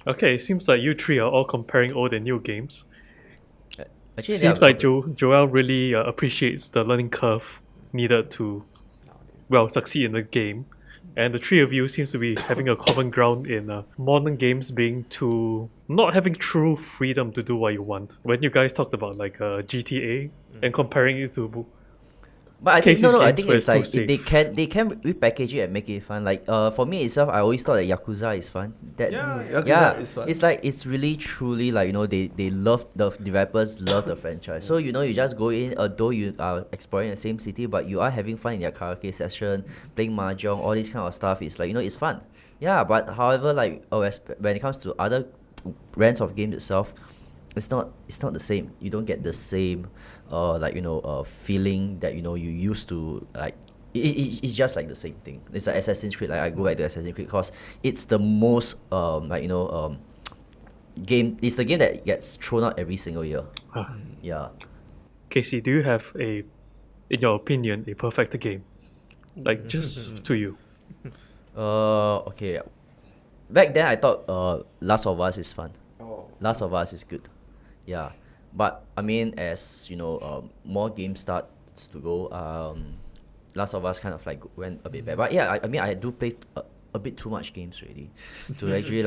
Okay, it seems like you three are all comparing old and new games. Actually, they Seems are like Joel really appreciates the learning curve needed to succeed in the game, and the three of you seems to be having a common ground in modern games being to not having true freedom to do what you want. When you guys talked about like GTA and comparing it to But I think Casey's no. I games think where it's it's too like they safe. can repackage it and make it fun. Like for me itself, I always thought that Yakuza is fun. That Yeah, yeah. yeah, Yakuza is fun. it's like it's really truly like they love the developers love the franchise. So you just go in, although you are exploring the same city, but you are having fun in your karaoke session, playing mahjong, all this kind of stuff. It's like it's fun. Yeah, but however, like when it comes to other brands of games itself, it's not the same. You don't get the same feeling that you used to like. It's just like the same thing. It's like Assassin's Creed. Like I go back to Assassin's Creed because it's the most game. It's the game that gets thrown out every single year. Ah, Yeah. Casey, do you have in your opinion, a perfect game? Like just to you. Okay. Back then I thought Last of Us is fun. Oh. Last of Us is good. Yeah. But I mean, as more games starts to go, Last of Us kind of like went a bit bad. But yeah, I mean, I do play a bit too much games really to actually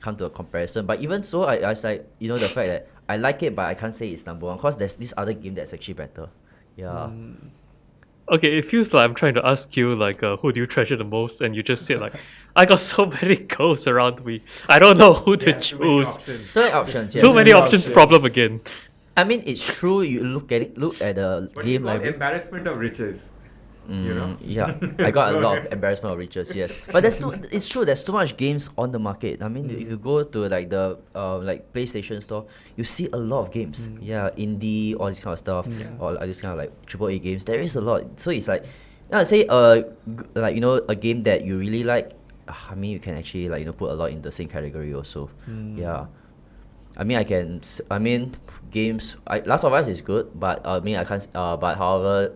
come to a comparison. But even so, I was like the fact that I like it, but I can't say it's number one because there's this other game that's actually better. Yeah. Okay, it feels like I'm trying to ask you like who do you treasure the most, and you just said like I got so many girls around me. I don't know who to Yeah, too many choose. options. Third options, yes. Too many many options. options. Problem again. I mean, it's true. You look at the What do you game call library. embarrassment of riches? Yeah, I got a lot of embarrassment of riches. Yes, but there's no. It's true. There's too much games on the market. I mean, if you go to like the PlayStation store, you see a lot of games. Yeah, indie, all this kind of stuff, or like this kind of like AAA games. There is a lot. So it's like, I'd say a game that you really like. I mean, you can actually put a lot in the same category also. Yeah. I mean, I mean, games. Last of Us is good, but I mean, I can't. But however,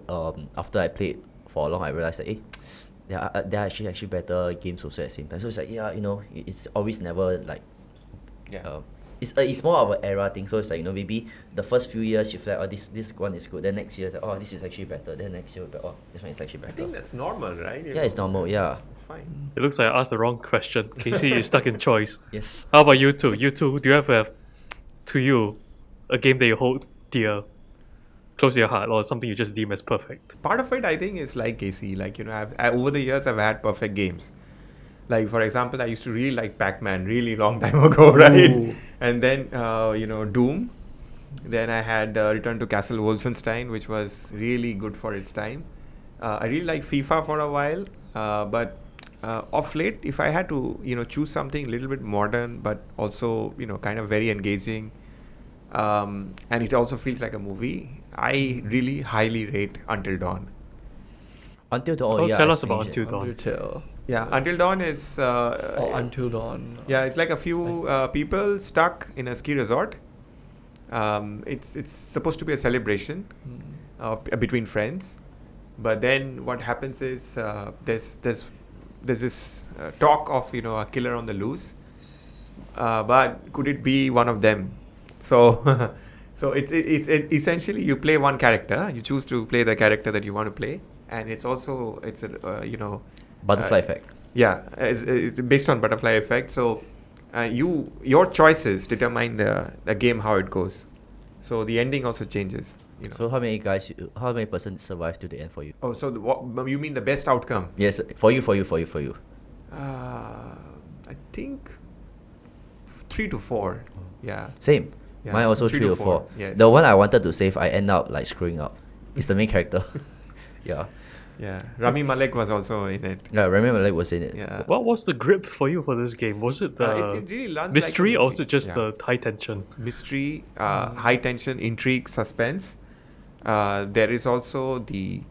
after I played for long, I realized that there are actually better games also at the same time. So it's like it's always never like. Yeah. It's more of an era thing. So it's like maybe the first few years you feel like this one is good. Then next year it's like, oh, this is actually better. Then next year oh, this one is actually I better. think that's normal, right? Yeah, it's normal. Yeah. It's fine. It looks like I asked the wrong question. Casey is stuck in choice. Yes. How about you two? You two, do you have to you a game that you hold dear, close to your heart, or something you just deem as perfect? Part of it, I think, is like Casey. Like over the years, I've had perfect games. Like for example, I used to really like Pac-Man, really long time ago, right? Ooh. And then Doom. Then I had Return to Castle Wolfenstein, which was really good for its time. I really liked FIFA for a while, but of late, if I had to choose something a little bit modern, but also kind of very engaging, and it also feels like a movie, I really highly rate Until Dawn. Until Dawn. Yeah. Tell I us about finished it. Until Dawn. Undertale. Yeah, Until Dawn is Until Dawn. yeah, it's like a few people stuck in a ski resort. It's supposed to be a celebration between friends, but then what happens is there's this talk of a killer on the loose, but could it be one of them? So so it's essentially you play one character, you choose to play the character that you want to play, and it's a Butterfly uh, effect. yeah, it's based on butterfly effect. So your choices determine the game how it goes. So the ending also changes. So how many persons survive to the end for you? Oh, so what you mean the best outcome? Yes, for you. I think 3 to 4. Yeah. Same. Yeah, Mine also 3 3 to or 4. 4, yes. The one I wanted to save, I end up like screwing up. It's the main character. Yeah. Yeah. Rami Malek was also in it. Yeah, Rami Malek was in it. Yeah. What was the grip for you for this game? Was it the It really runs mystery, like a or movie. was it just Yeah. the high tension? Mystery, high tension, intrigue, suspense. There is also the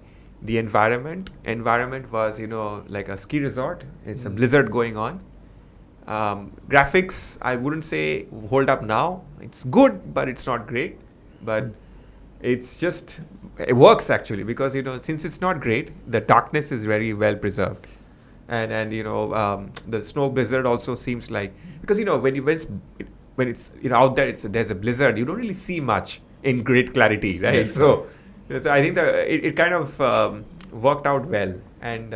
environment. Environment was like a ski resort. It's a blizzard going on. Graphics, I wouldn't say hold up now. It's good, but it's not great. But it works actually because since it's not great, the darkness is very well preserved. and the snow blizzard also seems like, because when it's out there, there's a blizzard, you don't really see much in great clarity, right? Yes, So I think that it kind of worked out well, and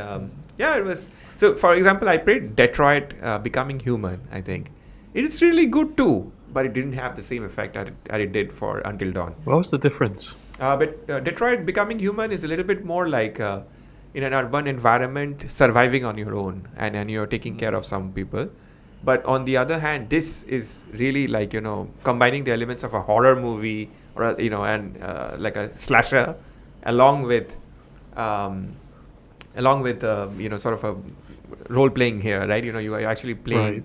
yeah, it was. So for example, I played Detroit Becoming Human. I think it is really good too, but it didn't have the same effect that it did for Until Dawn. What's the difference? But Detroit Becoming Human is a little bit more like in an urban environment, surviving on your own, and you're taking care of some people. But on the other hand, this is really like, combining the elements of a horror movie and like a slasher, along with sort of a role playing here, right? You are actually playing,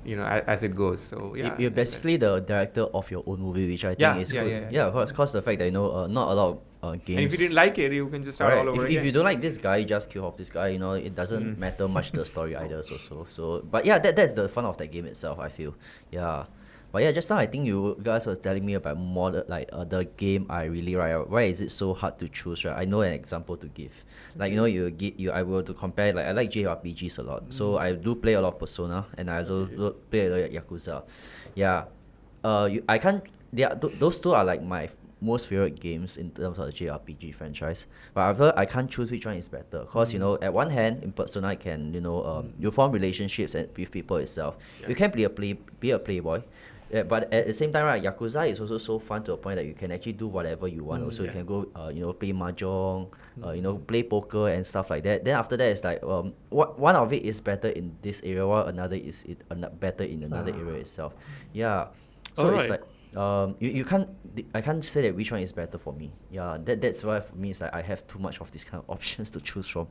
as it goes. So yeah, You're basically the director of your own movie, which I think is good. Yeah, of course, the fact that not a lot of games. And if you didn't like it, you can just start all over again. If you don't like this guy, just kill off this guy. It doesn't matter much the story either. So but yeah, that's the fun of that game itself, I feel. Yeah. But yeah, just now I think you guys were telling me about more the game I really like. Why is it so hard to choose? Right, I know an example to give. Like I were to compare. Like I like JRPGs a lot, so I do play a lot of Persona, and I also play a lot of Yakuza. Yeah, I can't. Those two are like my most favorite games in terms of the JRPG franchise. But however, I can't choose which one is better, because at one hand in Persona I can you form relationships with people itself. Yeah. You can be a playboy. Yeah, but at the same time, right, Yakuza is also so fun to a point that you can actually do whatever you want. Also, you can go, play mahjong, play poker and stuff like that. Then after that, it's like, one of it is better in this area, while another is better in another area itself. Yeah, so it's like, I can't say that which one is better for me. Yeah, that's why for me it's like I have too much of these kind of options to choose from.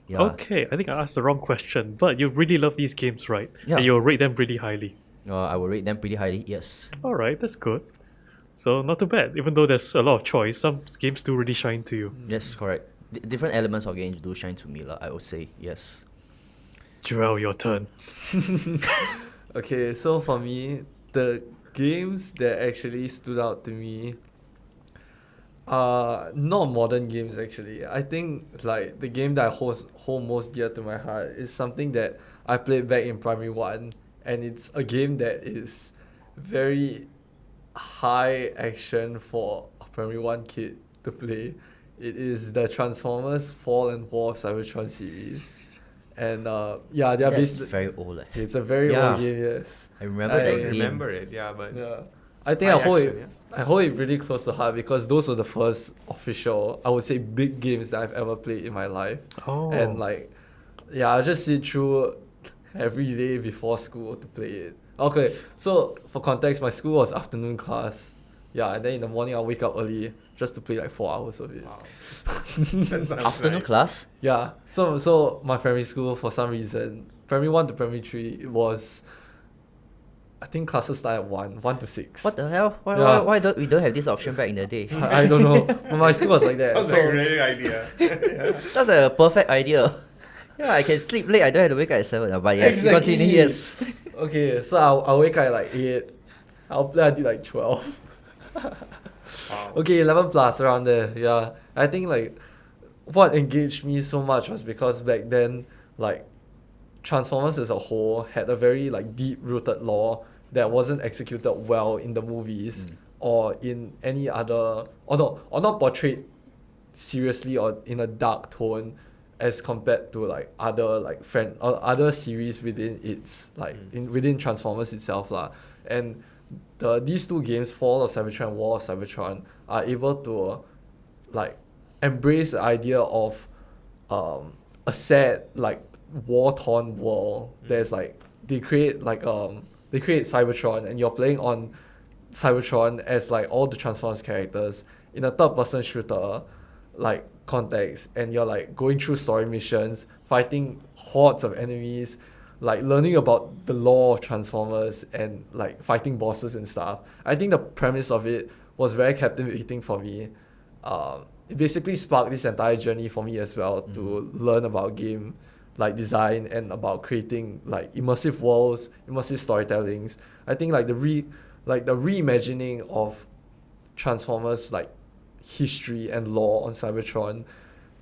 Yeah. Okay, I think I asked the wrong question, but you really love these games, right? Yeah. And you'll rate them pretty highly. I will rate them pretty highly, yes. Alright, that's good. So not too bad. Even though there's a lot of choice, some games do really shine to you. Yes, correct. Different elements of games do shine to me, I would say, yes. Joel, your turn. Okay, so for me, the games that actually stood out to me are not modern games actually. I think like the game that I hold most dear to my heart is something that I played back in primary 1, and it's a game that is very high action for a primary 1 kid to play. It is the Transformers Fall and War of Cybertron series. And yeah, they are That's very old. It's a very old game, yes. I remember that game. Remember it, yeah, but yeah. I think I hold it really close to heart, because those were the first official, I would say, big games that I've ever played in my life. Oh. And like, yeah, I just sit through every day before school to play it. Okay, so for context, my school was afternoon class. Yeah, and then in the morning I'll wake up early just to play like 4 hours of it. Wow. That sounds Afternoon nice. class? Yeah. So my primary school, for some reason, primary 1 to primary 3, it was, I think classes start at 1 to 6. What the hell? Yeah. Why don't we don't have this option back in the day? I don't know. But my school was like that. Sounds like a great idea. That's a perfect idea. Yeah, I can sleep late. I don't have to wake up at 7. But yes, Exactly. continue. Yes. Okay, so I'll wake up at like 8. I'll play until like 12. Wow. Okay, 11 plus around there. Yeah, I think like what engaged me so much was because back then, like, Transformers as a whole had a very like deep rooted lore that wasn't executed well in the movies or in any other, or not portrayed seriously or in a dark tone as compared to like other like or other series within its like within Transformers itself lah. And these two games, Fall of Cybertron and War of Cybertron, are able to like embrace the idea of a sad like war-torn world. There's like they create Cybertron, and you're playing on Cybertron as like all the Transformers characters in a third-person shooter like context, and you're like going through story missions, fighting hordes of enemies, like learning about the lore of Transformers and like fighting bosses and stuff. I think the premise of it was very captivating for me. It basically sparked this entire journey for me as well to learn about game like design and about creating like immersive worlds, immersive storytellings. I think like the reimagining of Transformers like history and lore on Cybertron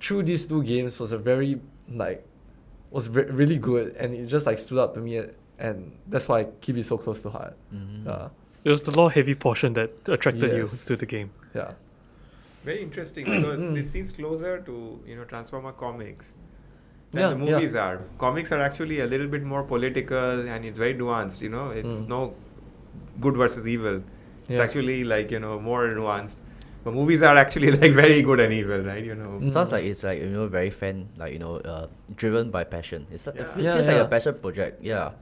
through these two games was a very like was really good, and it just like stood out to me, and that's why I keep it so close to heart. There was a lot heavy portion that attracted you Yes. to the game. Yeah. Very interesting because this seems closer to Transformer comics than Yeah, the movies are. Comics are actually a little bit more political and it's very nuanced. It's no good versus evil. It's Yeah. actually like more nuanced. But movies are actually like very good and evil, right? Sounds like it's like very driven by passion. It Yeah. feels like Yeah. a passion project. Yeah.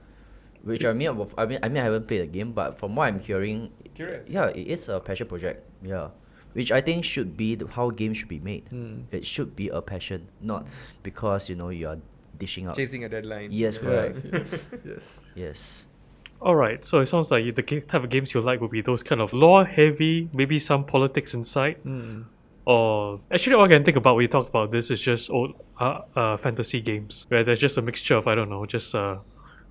Which I mean I haven't played the game, but from what I'm hearing, Curious. yeah, it is a passion project. Yeah. Which I think should be how games should be made. It should be a passion, not because you are dishing out. Chasing a deadline. Yes, Yeah. correct. Yes. Yes. Alright, so it sounds like the type of games you like would be those kind of lore heavy, maybe some politics inside. Or actually, all I can think about when you talk about this is just old fantasy games where there's just a mixture of, I don't know, just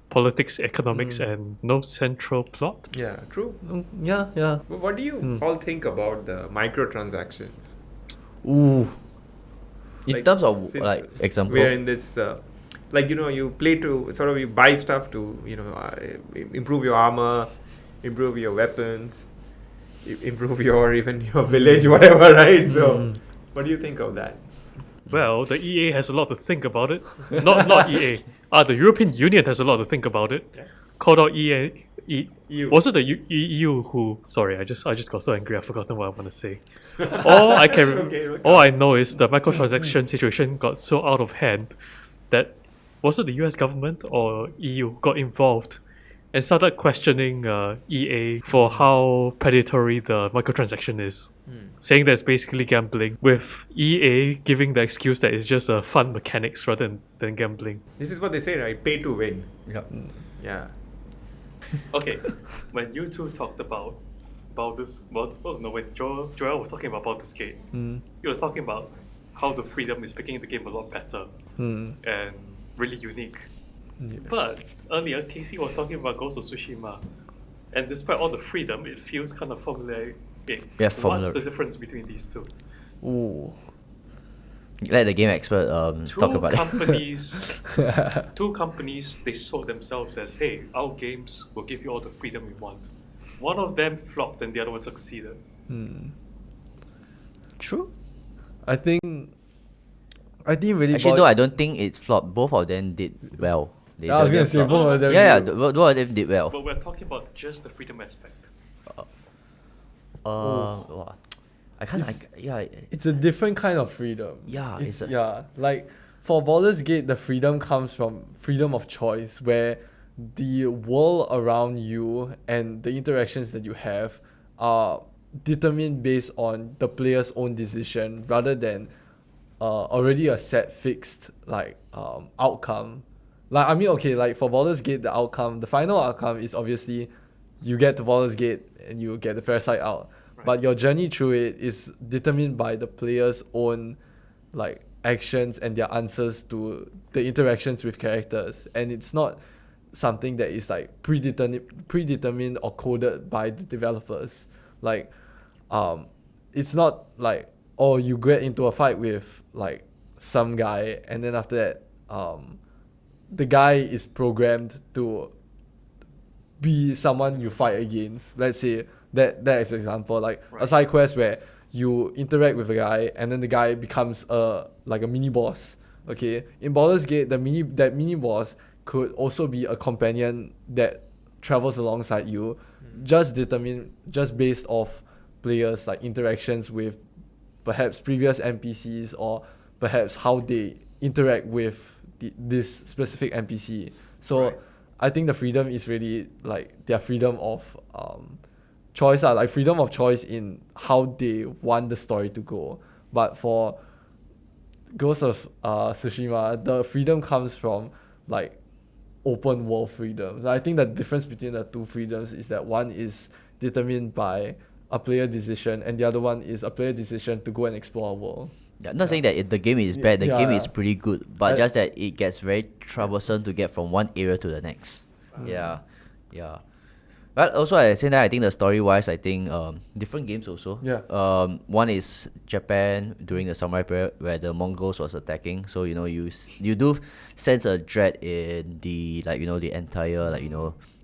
politics, economics, and no central plot. Yeah, true. Yeah. But what do you all think about the microtransactions? Ooh. In Like, terms of since like example, we're in this you play to sort of you buy stuff to improve your armor, improve your weapons, improve even your village, whatever, right? So what do you think of that? Well, the EA has a lot to think about it. Not EA. The European Union has a lot to think about it. Yeah. Called out EA. EU. Was it the EU who? Sorry, I just got so angry. I've forgotten what I want to say. All I can, Okay. all I know is the microtransaction situation got so out of hand that was it the US government or EU got involved and started questioning EA for how predatory the microtransaction is, saying that it's basically gambling. With EA giving the excuse that it's just fun mechanics rather than gambling. This is what they say, right? Pay to win. yeah. Yeah. Okay, when you two talked about this, when Joel was talking about this game, you were talking about how the freedom is making the game a lot better and really unique. Yes. But earlier, Casey was talking about Ghost of Tsushima, and despite all the freedom, it feels kind of formulaic. Yeah, What's formulaic. the difference between these two? Ooh. Let the game expert talk about it. Two companies, they sold themselves as, hey, our games will give you all the freedom you want. One of them flopped and the other one succeeded. True. I think really Actually, no, I don't think it's flawed. Both of them did well. I was gonna say flop. both of them. Yeah, did. both of them did well. But we're talking about just the freedom aspect. Wow. I can't. It's a different kind of freedom. Yeah, it's it's a- like for Baldur's Gate, the freedom comes from freedom of choice, where the world around you and the interactions that you have are determined based on the player's own decision rather than already a set fixed outcome. Like I mean, okay, like for Baldur's Gate, the final outcome is obviously you get to Baldur's Gate and you get the parasite out. But your journey through it is determined by the player's own actions and their answers to the interactions with characters, and it's not something that is predetermined or coded by the developers. It's not like, oh, you get into a fight with some guy and then after that the guy is programmed to be someone you fight against. Let's say that is an example, a side quest where you interact with a guy and then the guy becomes a mini boss. Okay, in Baldur's Gate, that mini boss could also be a companion that travels alongside you, just based off players interactions with perhaps previous NPCs or perhaps how they interact with this specific NPC. So I think the freedom is really their freedom of choice, freedom of choice in how they want the story to go. But for Ghost of Tsushima, the freedom comes from open world freedom. I think the difference between the two freedoms is that one is determined by a player decision and the other one is a player decision to go and explore a world. Yeah, not saying that the game is bad. The game is pretty good, but just that it gets very troublesome to get from one area to the next. Yeah. But also at the same time, I think the story wise, I think different games also. Yeah. One is Japan during the samurai period where the Mongols was attacking. So you do sense a dread in the the entire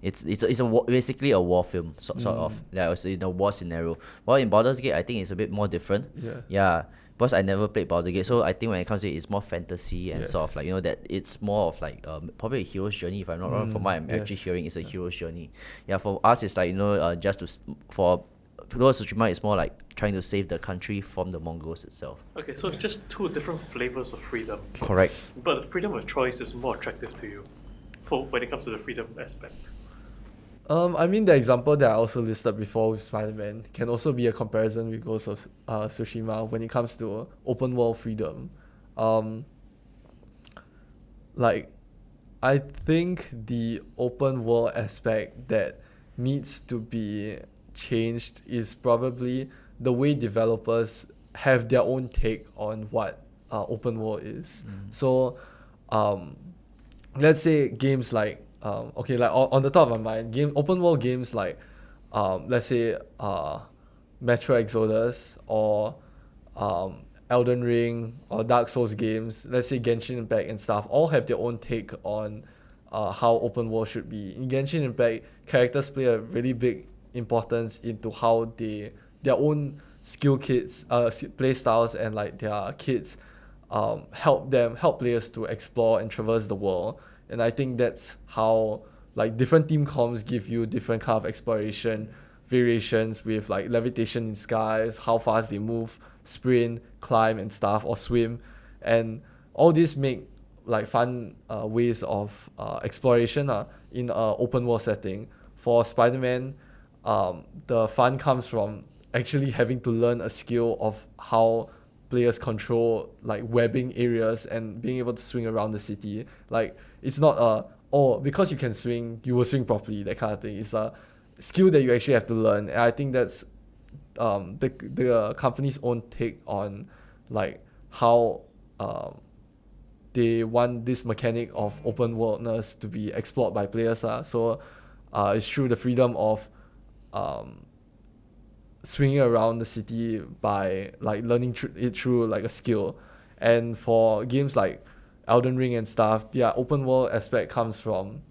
it's basically a war film sort of. Yeah, it's in a war scenario. While in Baldur's Gate, I think it's a bit more different. Yeah. Yeah. Because I never played Baldur's Gate, so I think when it comes to it, it's more fantasy and sort of Yes. that it's more of probably a hero's journey, if I'm not wrong. From what I'm actually Yes. hearing, it's a hero's journey. Yeah, for us it's just for Lord Tsushima, it's more like trying to save the country from the Mongols itself. Okay, so it's just two different flavors of freedom. Correct. But the freedom of choice is more attractive to you for when it comes to the freedom aspect. I mean, the example that I also listed before with Spider-Man can also be a comparison with Ghost of Tsushima when it comes to open world freedom. Like, I think the open world aspect that needs to be changed is probably the way developers have their own take on what open world is. So, let's say games like okay, like on the top of my mind, open world games like let's say Metro Exodus or Elden Ring or Dark Souls games, let's say Genshin Impact and stuff, all have their own take on how open world should be. In Genshin Impact, characters play a really big importance into how their own skill kits, play styles and like their kits help players to explore and traverse the world. And I think that's how like different team comps give you different kind of exploration variations with like levitation in skies, how fast they move, sprint, climb and stuff, or swim. And all these make like fun ways of exploration in an open world setting. For Spider-Man, the fun comes from actually having to learn a skill of how players control like webbing areas and being able to swing around the city. Like, it's not because you can swing, you will swing properly, that kind of thing. It's a skill that you actually have to learn. And I think that's the company's own take on like how they want this mechanic of open worldness to be explored by players. So it's through the freedom of swinging around the city by like learning it through like a skill. And for games like Elden Ring and stuff, their open world aspect comes from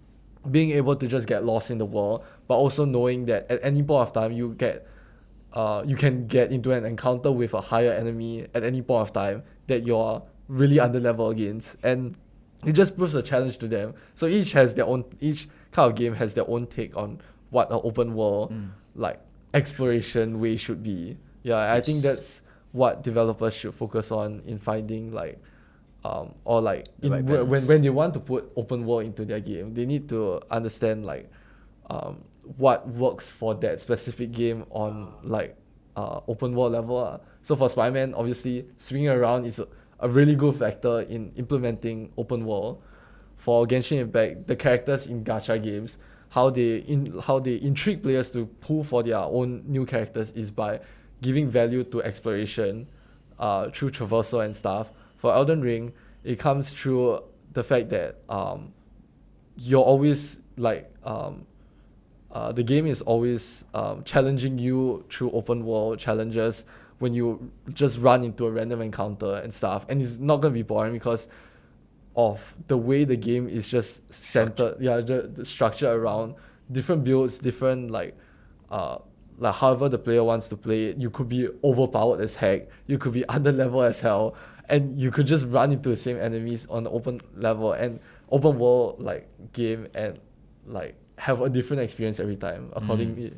being able to just get lost in the world, but also knowing that at any point of time you can get into an encounter with a higher enemy at any point of time that you're really under level against, and it just proves a challenge to them. So each kind of game has their own take on what an open world like exploration way should be. I think Yes. that's what developers should focus on in finding like or like The right when balance. when they want to put open world into their game, they need to understand like what works for that specific game on like open world level. So for Spider-Man, obviously swinging around is a really good factor in implementing open world. For Genshin Impact, the characters in gacha games, how they intrigue players to pull for their own new characters is by giving value to exploration through traversal and stuff. For Elden Ring, it comes through the fact that you're always like the game is always challenging you through open world challenges when you just run into a random encounter and stuff, and it's not going to be boring because of the way the game is just centered, the structure around different builds, different like however the player wants to play it. You could be overpowered as heck, you could be under level as hell, and you could just run into the same enemies on the open level and open world like game and like have a different experience every time accordingly.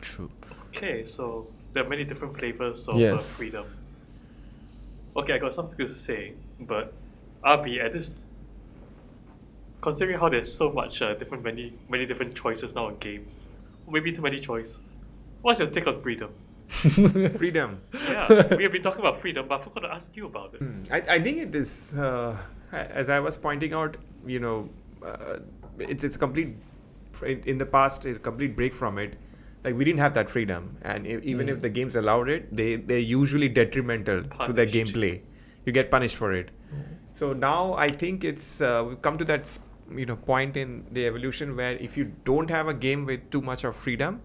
True. Okay, so there are many different flavors of Yes. freedom. Okay, I got something to say, but RB, at this, considering how there's so much many different choices now in games, maybe too many choice. What's your take on freedom? Freedom. Yeah, we have been talking about freedom, but I forgot to ask you about it. I think it is, as I was pointing out, it's a complete, in the past, a complete break from it. Like, we didn't have that freedom. And even if the games allowed it, they're usually detrimental to their Punished. gameplay. You get punished for it. So now I think it's we've come to that point in the evolution where if you don't have a game with too much of freedom,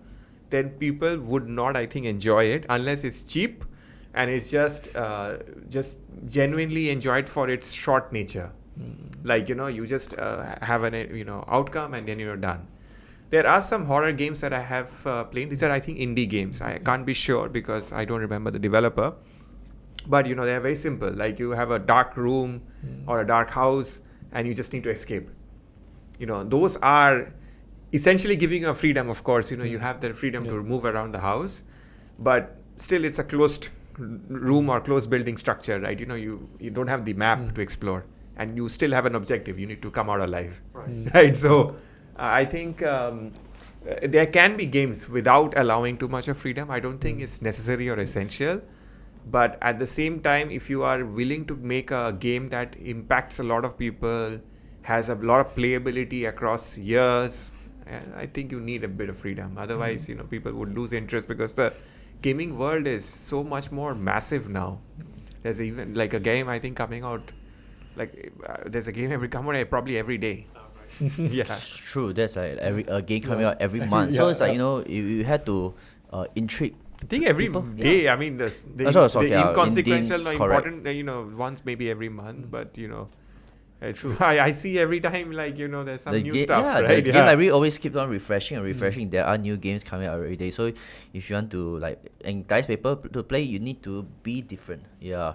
then people would not, I think, enjoy it unless it's cheap and it's just genuinely enjoyed for its short nature. Like, you just have an outcome and then you're done. There are some horror games that I have played. These are, I think, indie games. I can't be sure because I don't remember the developer. But, they are very simple. Like, you have a dark room or a dark house and you just need to escape. Those are essentially giving you a freedom, of course. You have the freedom to move around the house. But still, it's a closed room or closed building structure, right? You don't have the map to explore. And you still have an objective. You need to come out alive. Right? So I think there can be games without allowing too much of freedom. I don't think it's necessary or essential. But at the same time, if you are willing to make a game that impacts a lot of people, has a lot of playability across years, I think you need a bit of freedom. Otherwise, people would lose interest because the gaming world is so much more massive now. There's even like a game, I think, coming out. There's a game coming out probably every day. Yeah, It's true. That's like a game coming out every month. So it's like you had to intrigue. I think every People? day. I mean, the That's what I was talking about. inconsequential or Correct. important, once maybe every month. But true. I see every time there's some new stuff. Yeah, Right? the game library always keeps on refreshing and refreshing. There are new games coming out every day. So if you want to entice people to play, you need to be different. Yeah.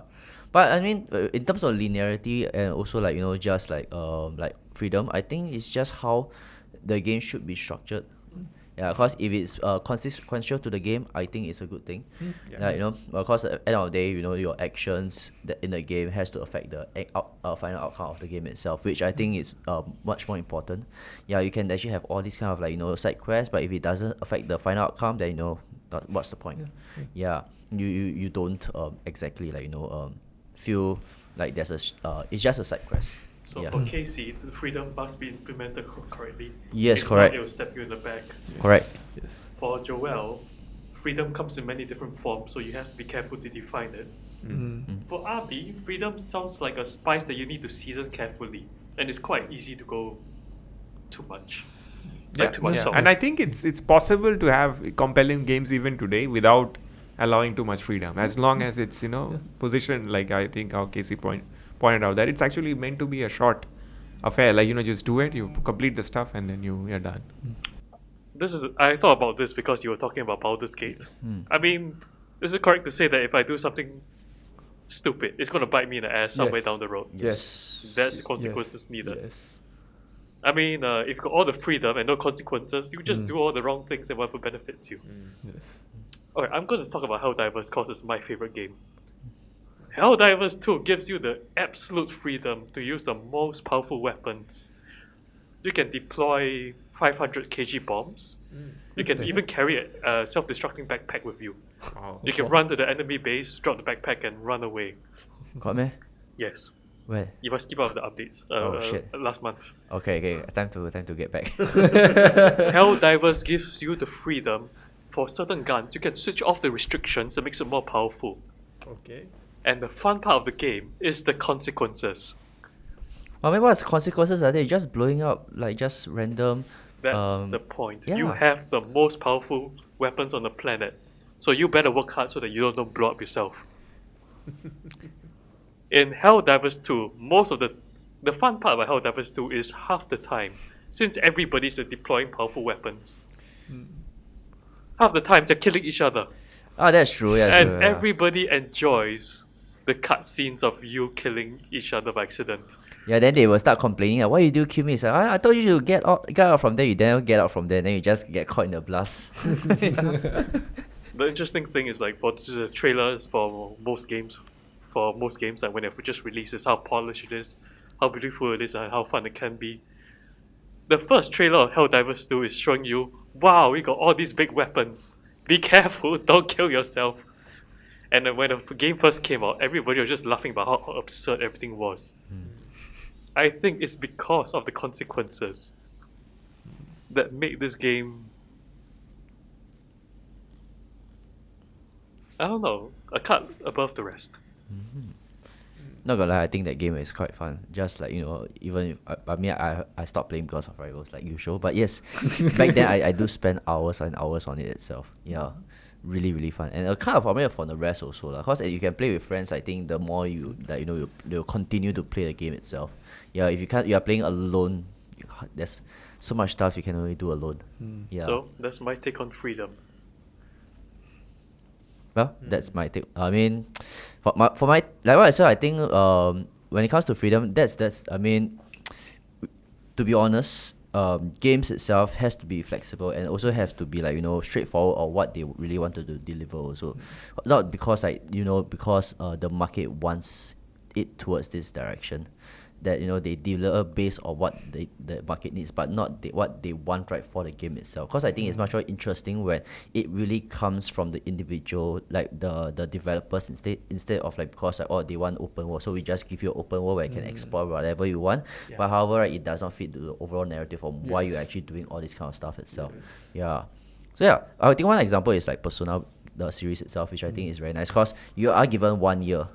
But I mean, in terms of linearity and also just like freedom, I think it's just how the game should be structured. Yeah, because if it's consequential to the game, I think it's a good thing. Because at the end of the day, your actions in the game has to affect the final outcome of the game itself, which I think is much more important. Yeah, you can actually have all these kind of side quests, but if it doesn't affect the final outcome, then what's the point? Yeah, you don't exactly feel like there's it's just a side quest. So Yeah. for Casey, the freedom must be implemented correctly. Yes, If correct. Not, it will stab you in the back. Correct. Yes. For Joel, freedom comes in many different forms, so you have to be careful to define it. For Abi, freedom sounds like a spice that you need to season carefully, and it's quite easy to go too much. Too much salt. And I think it's possible to have compelling games even today without allowing too much freedom, as long as it's positioned like I think how Casey pointed out, that it's actually meant to be a short affair. Just do it, you complete the stuff, and then you're done. I thought about this because you were talking about Baldur's Gate. I mean, is it correct to say that if I do something stupid, it's going to bite me in the ass somewhere Yes. down the road? Yes. That's the consequences needed. Yes. I mean, if you've got all the freedom and no consequences, you just do all the wrong things and whatever benefits you. Yes. Okay, I'm going to talk about Helldivers because it's my favorite game. Helldivers 2 gives you the absolute freedom to use the most powerful weapons. You can deploy 500 kg bombs. You can even carry a self-destructing backpack with you. Wow. You can run to the enemy base, drop the backpack, and run away. Got me? Yes. Where? You must keep up with the updates. Oh, shit. Last month. Okay. Time to get back. Helldivers gives you the freedom for certain guns. You can switch off the restrictions that makes it more powerful. Okay. And the fun part of the game is the consequences. I mean, what's the consequences are they? Just blowing up just random. That's the point. You yeah. have the most powerful weapons on the planet. So you better work hard so that you don't blow up yourself. In Helldivers 2, most of the fun part about Helldivers 2 is half the time, since everybody's deploying powerful weapons. Half the time they're killing each other. Oh, that's true. Yeah, And true, yeah. everybody enjoys the cutscenes of you killing each other by accident. Yeah, then they will start complaining. Why you do kill me? It's like, I told you to get out from there. You then get out from there. Then you just get caught in the blast. The interesting thing is for the trailers for most games, like when it just releases, how polished it is, how beautiful it is, and how fun it can be. The first trailer of Helldivers 2 is showing you, wow, we got all these big weapons. Be careful, don't kill yourself. And then when the game first came out, everybody was just laughing about how absurd everything was. I think it's because of the consequences that make this game, I don't know, a cut above the rest. Not gonna lie, I think that game is quite fun. Just like, even if, I mean, I stopped playing because of rivals like usual. But yes, back then I do spend hours and hours on it itself. Yeah, really really fun, and a kind of formula for the rest also lah. Cause you can play with friends. I think the more you'll continue to play the game itself. Yeah, if you are playing alone, there's so much stuff you can only do alone. Yeah. So that's my take on freedom. Well, that's my take. I mean, for my like what I said, I think when it comes to freedom, that's I mean, to be honest, games itself has to be flexible and also have to be like straightforward or what they really wanted to deliver. Also, not because because the market wants it towards this direction. That they deliver based on what the market needs, but not what they want right for the game itself. Because I think it's much more interesting when it really comes from the individual, like the developers instead of like because like, they want open world, so we just give you an open world where you can explore whatever you want. Yeah. But however, right, it does not fit the overall narrative of why you're actually doing all this kind of stuff itself. Yeah. So yeah, I think one example is like Persona, the series itself, which I think is very nice because you are given 1 year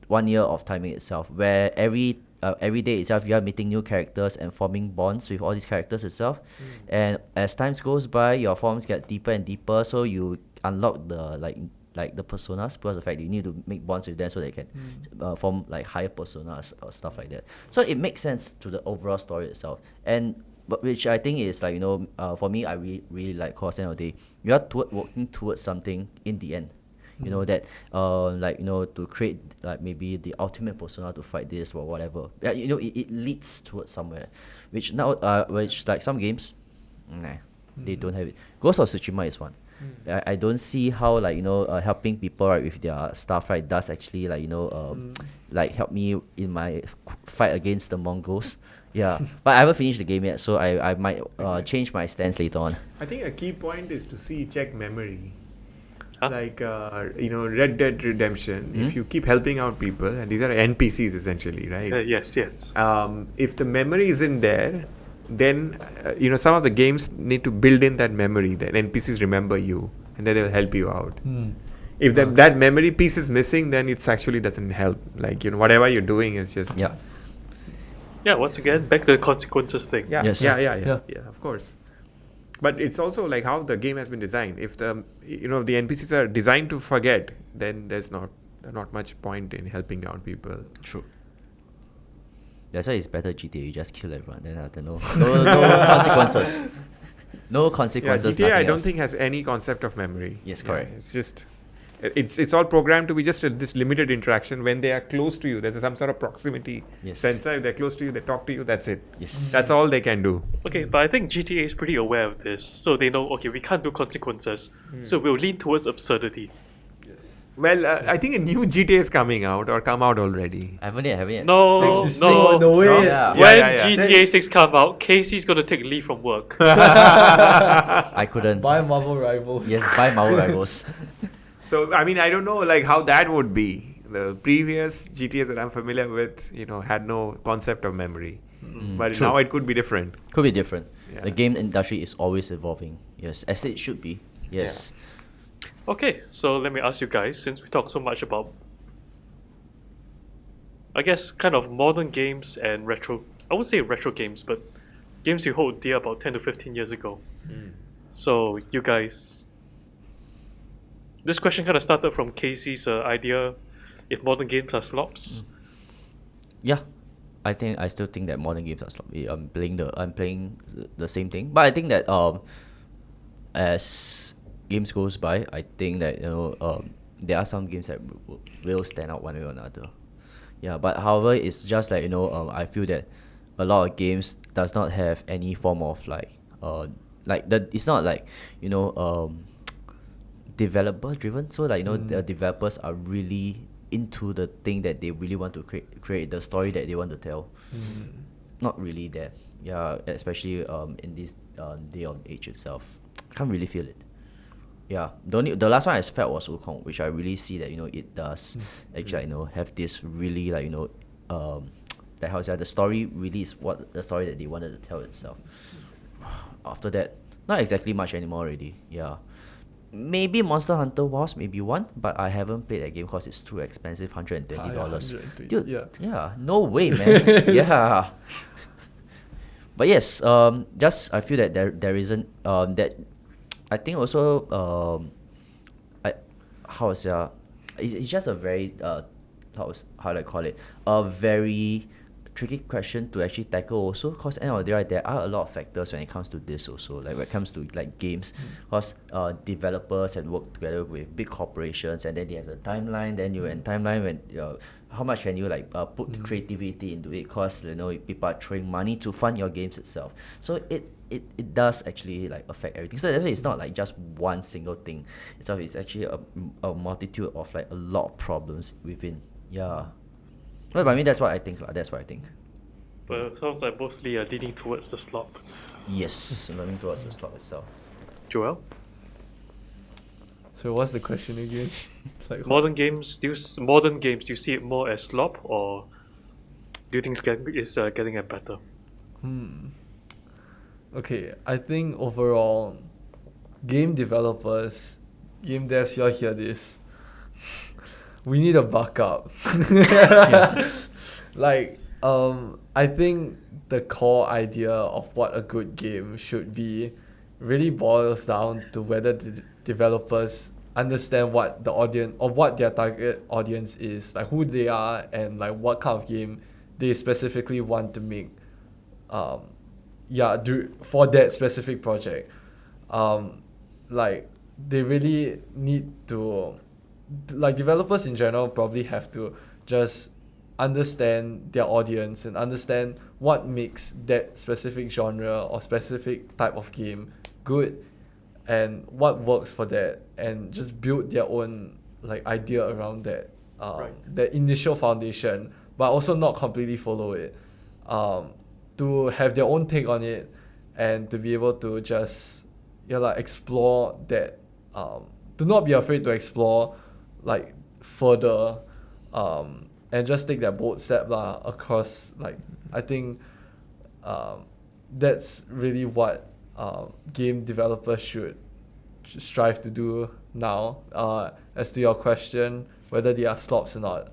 of timing itself, where every day itself you are meeting new characters and forming bonds with all these characters itself, and as times goes by your forms get deeper and deeper, so you unlock the like the personas, plus the fact that you need to make bonds with them so they can form like higher personas or stuff like that. So it makes sense to the overall story itself, but which I think is like for me I really like, cause end of the day you are working towards something in the end. That to create like maybe the ultimate persona to fight this or whatever. It leads towards somewhere, which like some games, they don't have it. Ghost of Tsushima is one. I don't see how helping people right with their stuff right does actually like help me in my fight against the Mongols. Yeah, but I haven't finished the game yet, so I might change my stance later on. I think a key point is to check memory. Huh? Like Red Dead Redemption, if you keep helping out people, and these are NPCs essentially, right? Yes. If the memory isn't there, then some of the games need to build in that memory that NPCs remember you and then they'll help you out. If that memory piece is missing, then it actually doesn't help. Like whatever you're doing is just Yeah, once again, back to the consequences thing. yeah, Yes. yeah, of course. But it's also like how the game has been designed. If the the NPCs are designed to forget, then there's not much point in helping out people. True. That's why it's better GTA. You just kill everyone. Then no consequences. No consequences. GTA I nothing don't else. think has any concept of memory. Yes, correct. It's just it's all programmed to be just this limited interaction. When they are close to you, there's some sort of proximity sensor. If they're close to you, they talk to you. That's it. Yes. That's all they can do. Okay, but I think GTA is pretty aware of this, so they know, okay, we can't do consequences, so we'll lean towards absurdity. Well, I think a new GTA is coming out or come out already. I haven't yet. No, Six is no. six, no way. Yeah. When Yeah. GTA 6 come out, Casey's gonna take leave from work. I couldn't. Buy Marvel Rivals. Yes, buy Marvel Rivals. So I mean, I don't know like how that would be. The previous GTAs that I'm familiar with, had no concept of memory. But True. now it could be different. Could be different. Yeah. The game industry is always evolving. Yes, as it should be. Yes. Okay, so let me ask you guys, since we talk so much about, I guess, kind of modern games and retro, I would say retro games, but games you hold dear about 10 to 15 years ago. So, you guys, this question kind of started from Casey's idea, if modern games are slops. Yeah. I still think that modern games are sloppy. I'm playing the same thing. But I think that as games goes by, I think that there are some games that will stand out one way or another. Yeah, but however, it's just like I feel that a lot of games does not have any form of it's not like developer driven. So the developers are really into the thing that they really want to create the story that they want to tell. Not really there. Yeah, especially in this day of age itself, can't really feel it. Yeah, the last one I felt was Wukong, which I really see that it does actually have this really that how to say, the story really is what the story that they wanted to tell itself. After that, not exactly much anymore already. Yeah, maybe Monster Hunter Wars, maybe one, but I haven't played that game because it's too expensive, $120. Dude, yeah, no way, man. Yeah. But yes, just I feel that there isn't that. I think also I how is it's just a very how do I call it, a very tricky question to actually tackle also, because end of the day, right, there are a lot of factors when it comes to this also, like when it comes to like games, because developers have worked together with big corporations, and then they have the timeline, then you and timeline when how much can you like put creativity into it, because you know people are throwing money to fund your games itself, so it does actually like affect everything. So that's why it's not like just one single thing itself, it's actually a multitude of like a lot of problems within. Yeah. Well, but I mean that's what I think. That's what I think. But it sounds like mostly leaning towards the slop. Yes, learning towards the slot itself. Joel? So what's the question again? Like Modern games, do you see it more as slop, or do you think it's getting better? Okay, I think overall, game developers, game devs, y'all hear this. We need a buck up. Like, I think the core idea of what a good game should be really boils down to whether the developers understand what the audience or what their target audience is, like who they are, and like what kind of game they specifically want to make. For that specific project. Like they really need to, like developers in general probably have to just understand their audience and understand what makes that specific genre or specific type of game good and what works for that, and just build their own like idea around that, that initial foundation, but also not completely follow it, to have their own take on it, and to be able to just explore that, to not be afraid to explore like further, and just take that bold step across. Like I think that's really what game developers should strive to do now. As to your question, whether they are slops or not,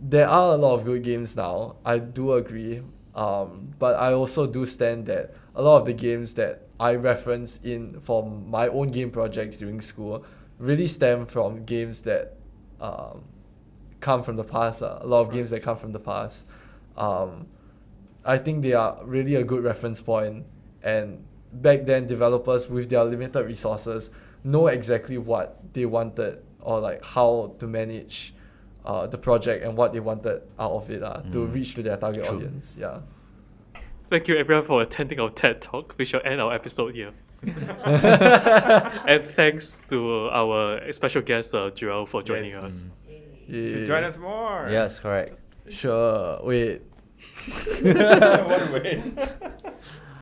there are a lot of good games now, I do agree, but I also do stand that a lot of the games that I reference in from my own game projects during school really stem from games that come from the past. A lot of games that come from the past. I think they are really a good reference point, and back then developers with their limited resources know exactly what they wanted, or like how to manage the project and what they wanted out of it to reach to their target audience. Yeah. Thank you everyone for attending our TED Talk. We shall end our episode here. And thanks to our special guest, Joel, for joining us. Should join us more. Yes, correct. Sure. Wait. What wait?